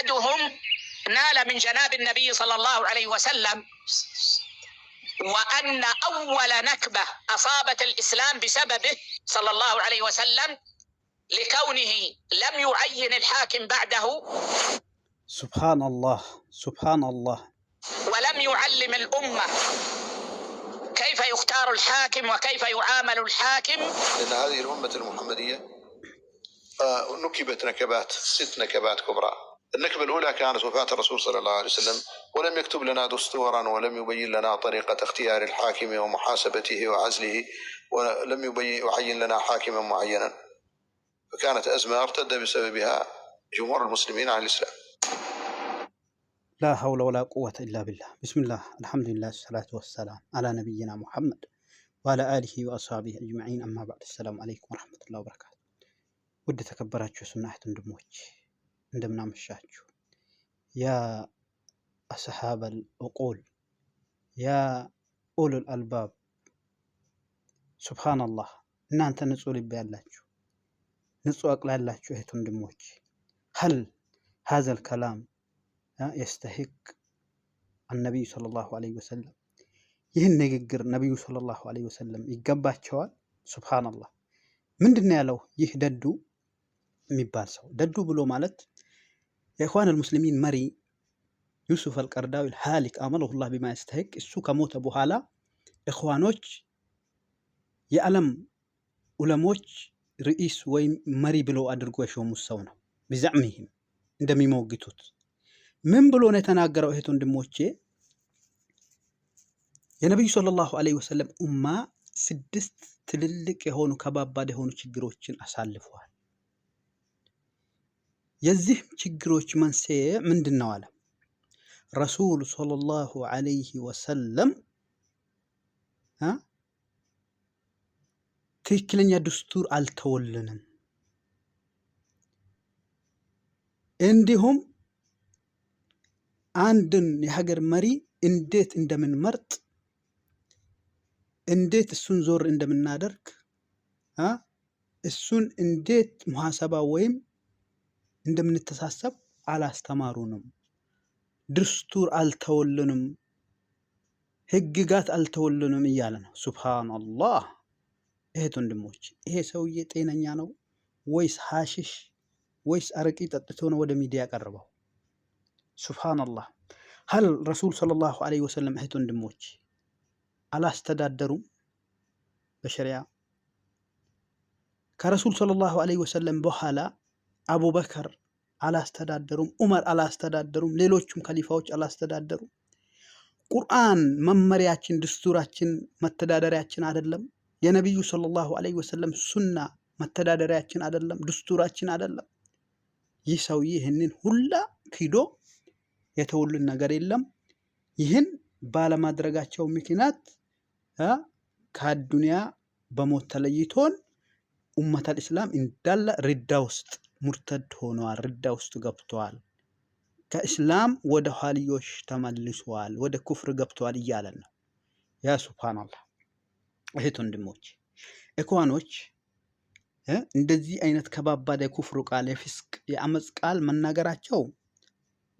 أحدهم نال من جناب النبي صلى الله عليه وسلم، وأن أول نكبة أصابت الإسلام بسببه صلى الله عليه وسلم لكونه لم يعين الحاكم بعده. سبحان الله سبحان الله. ولم يعلم الأمة كيف يختار الحاكم وكيف يعامل الحاكم. لأن هذه الأمة المحمدية نكبت نكبات، 6 نكبات كبرى. النكبة الأولى كانت وفاة الرسول صلى الله عليه وسلم، ولم يكتب لنا دستورا، ولم يبين لنا طريقة اختيار الحاكم ومحاسبته وعزله، ولم يعين لنا حاكما معينا، فكانت أزمة ارتد بسببها جمهور المسلمين عن الإسلام. لا حول ولا قوة إلا بالله. بسم الله الحمد لله الصلاة والسلام على نبينا محمد وعلى آله وأصحابه أجمعين. أما بعد، السلام عليكم ورحمة الله وبركاته. ودي تكبراتشو سنة دموج عندما مشاهدشو يا أصحاب العقول، يا أولو الألباب، سبحان الله. እናንተ ንጹህ ልብ ያላችሁ ንጹህ አቅል ያላችሁ እህት ወንድሞች፣ هل هذا الكلام يستحق النبي صلى الله عليه وسلم؟ ይህን ንግግር ነብዩ ሰለላሁ ዐለይሂ ወሰለም ይገባቸዋል? ሱብሃንአላህ። ምንድነው ያለው ይህ ደዱ የሚባል ሰው? ደዱ ብሎ ማለት የኢኽዋን አልሙስሊሚን መሪ ዩሱፍ አልቀርዳዊ الحالك አመለሁ الله بما يستحق። እሱ ከሞተ በኋላ ኢኽዋኖች የዓለም ዑለሞች ርኢስ ወይም መሪ ብሎ አድርጎ የሾሙት ሰው ነው። بزعمهم እንደሚሞግቱት ምን ብሎ ነው የተናገረው? እህት ወንድሞቼ፣ የነብዩ ሰለላሁ ዐለይሂ ወሰለም ኡማ 6 ትልልቅ የሆኑ ከባባድ የሆኑ ችግሮችን አሳልፈዋል። የዚህ ችግሮች መንስኤ ምንድነው አለ ረሱል ሰለላሁ ዐለይሂ ወሰለም ትክክለኛ ድስቱር አልተወልንም፣ እንዲሁም አንድን የሀገር መሪ እንዴት እንደምንመርጥ፣ እንዴት እሱን ዞር እንደምናደርግ፣ እሱን እንዴት ሙሐሰባ ወይም እንደምንተሳሰብ አላስተማሩንም። ድስቱር አልተወልንም፣ ህግጋት አልተወልንም እያለ ነው። ሱብሃንአላህ። እህት ወንድሞች፣ ይሄ ሰውዬ ጤነኛ ነው ወይስ ሐሺሽ ወይስ አረቂ ጠጥቶ ነው ወደ ሚዲያ ቀርበው? ሱብሃንአላህ። هل ረሱል ሰለላሁ ዐለይሂ ወሰለም እህት ወንድሞች አላስተዳደሩም በሸሪዓ? ከረሱል ሰለላሁ ዐለይሂ ወሰለም በኋላ አቡበከር አላስተዳደሩም፣ ዑመር አላስተዳደሩም፣ ሌሎችም ከሊፋዎች አላስተዳደሩም። ቁርአን መመሪያችን፣ ድስቱራችን፣ መተዳደሪያችን አይደለም? የነብዩ ሰለላሁ ዐለይሂ ወሰለም ሱና መተዳደሪያችን አይደለም? ድስቱራችን አይደለም? ይህ ሰውዬ ይህንን ሁላ ክዶ የተውልን ነገር የለም። ይህን ባለማድረጋቸው ምክንያት ከዱንያ በሞት ተለይቶን ኡመተል ኢስላም እንዳለ ሪዳ ውስጥ ሙርተድ ሆነዋል፣ ሪዳ ውስጥ ገብተዋል፣ ከእስላም ወደ ኋልዮሽ ተመልሰዋል፣ ወደ ኩፍር ገብተዋል እያለን ነው። ያ ሱብሃንአላህ። እህት ወንድሞች፣ ኢኽዋኖች፣ እንደዚህ አይነት ከባባድ የኩፍሩ ቃል፣ የፍስቅ የአመጽ ቃል መናገራቸው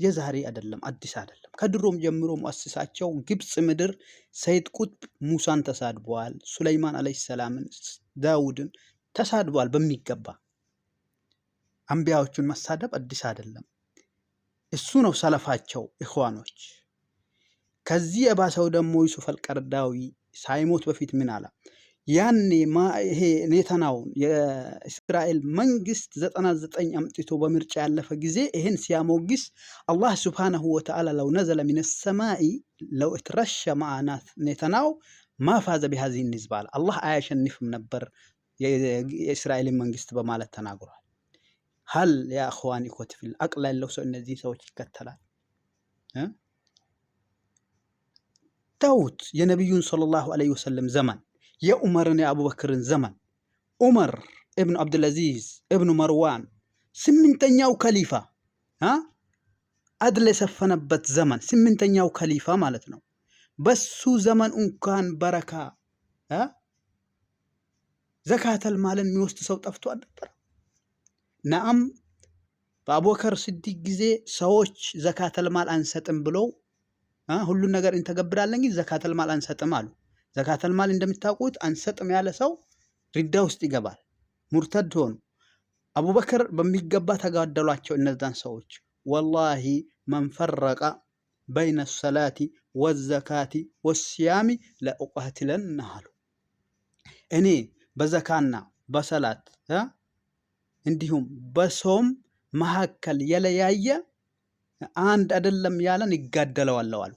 የዛሬ አይደለም፣ አዲስ አይደለም። ከድሮም ጀምሮ ሙአስሳቸው ግብጽ ምድር ሰይድ ቁጥብ ሙሳን ተሳድበዋል፣ ሱለይማን አለይሂ ሰላምን፣ ዳውድን ተሳድበዋል በሚገባ። አንቢያዎቹን መሳደብ አዲስ አይደለም። እሱ ነው ሰለፋቸው ኢኽዋኖች። ከዚህ የባሰው ደግሞ ዩሱፍ አልቀርዳዊ ሳይሞት በፊት ምን አለ? ያኔ ይሄ ኔታናውን የእስራኤል መንግስት 99 አምጥቶ በምርጫ ያለፈ ጊዜ ይሄን ሲያሞግስ አላህ ሱብሃነሁ ወተዓላ ለው ነዘለ ሚነ ሰማኢ ለው እትረሸ ማአናት ኔታናው ማፋዘ ቢሃዚህ ንዝባል አላህ አያሸንፍም ነበር የእስራኤልን መንግስት በማለት ተናግሯል። هل يا اخواني اخوتي في العقل ያለው ሰው እነዚህ ሰዎች ይከተላል? ተውት። የነብዩን ሰለላሁ ዐለይሂ ወሰለም ዘመን፣ የዑመርን የአቡበክርን ዘመን፣ ዑመር ኢብኑ አብዱልአዚዝ ኢብኑ መርዋን 8ኛው ከሊፋ አድል የሰፈነበት ዘመን 8ኛው ከሊፋ ማለት ነው። በሱ ዘመን እንኳን በረካ ዘካተል ማልን የሚወስድ ሰው ጠፍቶ ነበር። ነዓም በአቡበከር ስዲቅ ጊዜ ሰዎች ዘካተል ማል አንሰጥም ብለው ሁሉን ነገር እንተገብራለን ግን ዘካተል ማል አንሰጥም አሉ። ዘካተል ማል እንደምታውቁት አንሰጥም ያለ ሰው ሪዳ ውስጥ ይገባል፣ ሙርተድ ሆኑ። አቡበከር በሚገባ ተጋደሏቸው እነዛን ሰዎች። ወላሂ መን ፈረቀ በይነ ሰላቲ ወዘካቲ ወሲያሚ ለኡቃትለነ አሉ። እኔ በዘካና በሰላት እንዲሁም በሶም መካከል የለያየ አንድ አይደለም ያለን ይጋደለዋል አሉ።